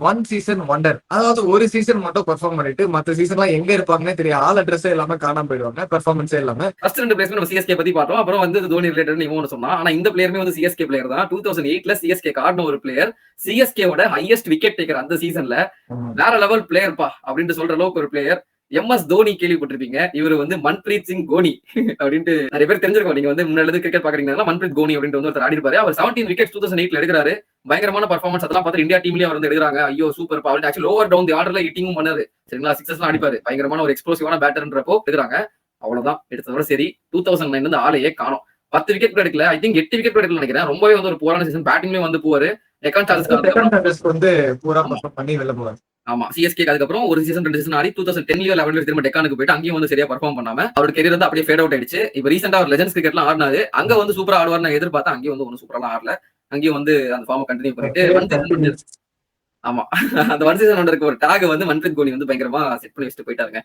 One season wonder. அதாவது ஒரு season மட்டும் பெர்ஃபார்ம் பண்ணிட்டு மத்த சீசன்லாம் எங்க இருப்பாங்கன்னே தெரியும். ஆள் அட்ரஸே இல்லாம காணாம போயிடுவாங்க. பெர்ஃபார்மன்ஸே இல்லாம. ஃபர்ஸ்ட் 2 பிளேயர்ஸ் நம்ம சிஎஸ்கே பத்தி பார்த்தோம். அப்புறம் வந்து தோனி ரிலேட்டட் இவன் ஒண்ணு சொன்னான். ஆனா இந்த பிளேயருமே வந்து சிஎஸ்கே பிளேயர் தான். 2008ல சிஎஸ்கே ஆடின ஒரு பிளேயர். சிஎஸ்கேவோட ஹையஸ்ட் விக்கெட் டேக்கர் அந்த சீசன்ல. வேற லெவல் பிளேயர்ப்பா அப்படின்னு சொல்ற அளவுக்கு ஒரு பிளேயர். எம்எஸ் தோனி கேள்விப்பட்டிருப்பீங்க. இவர் வந்து மன்பிரீத் சிங் கோனி அப்படின்ட்டு நிறைய பேர் தெரிஞ்சிருக்கும். நீங்க வந்து முன்னாடி கிரிக்கெட் பாக்குறீங்கன்னா மன்பிரீத் கோனி அப்படின்ட்டு வந்து ஒருத்தர் ஆடி இருப்பாரு. அவர் 17 விக்கெட் 2008ல எடுக்கிறாரு. பயங்கரமான பர்ஃபார்மன்ஸ் அதெல்லாம் பார்த்து இந்தியா டீம்லயே அவர் வந்து எடுக்கிறாங்க. ஐயோ சூப்பர் அவர் ஆக்சுவலி ஓவர் டவுன் தி ஆர்டர்ல ஹிட்டிங்கும் பண்ணாரு. சரிங்களா, சிக்ஸஸ்லாம் அடிப்பாரு. பயங்கரமான ஒரு எக்ஸ்ப்ளோசிவான பேட்டர்ன்றப்போ எடுக்கிறாங்க. அவ்வளவுதான் எடுத்ததோட சரி. 2009 வந்து ஆளையே காணோம். 10 விக்கெட் கூட எடுக்கல. ஐ திங்க் 8 விக்கெட் கூட எடுக்கல நினைக்கிறேன். ரொம்பவே வந்து ஒரு போரான சீசன். பேட்டிங்லயும் வந்து போவாரு. டெக்கான் சார்ல்ஸ் வந்து பூரா பெர்ஃபார்ம் பண்ணி வெளில போவார். ஆமா, சிஎஸ்கே அதுக்கப்புறம் ஒரு சீசன் 2 சீசன் ஆடி 2010ல 11 திரும்ப டெக்கானுக்கு போயிட்டு அங்கேயும் வந்து சரியா பெர்ஃபார்ம் பண்ணாம அவரோட கெரியர் வந்து அப்படியே ஃபேட் அவுட் ஆயிடுச்சு. இப்ப ரீசெண்டா அவர் லெஜெண்ட்ஸ் கிரிக்கெட்லாம் ஆடினாரு. அங்க வந்து சூப்பரா ஆடுவார்னு எதிர்பார்த்தா அங்கேயும் வந்து ஒன்னும் சூப்பரா ஆடல. அங்கேயும் வந்து அந்த ஃபார்ம் கண்டினியூ பண்ணிட்டு. ஆமா, அந்த ஒன் சீசன் ஒண்டருக்கு ஒரு டாக் வந்து மன்பிரீத் கோனி வந்து பயங்கரமா செட் பண்ணி வச்சுட்டு போயிட்டாருங்க.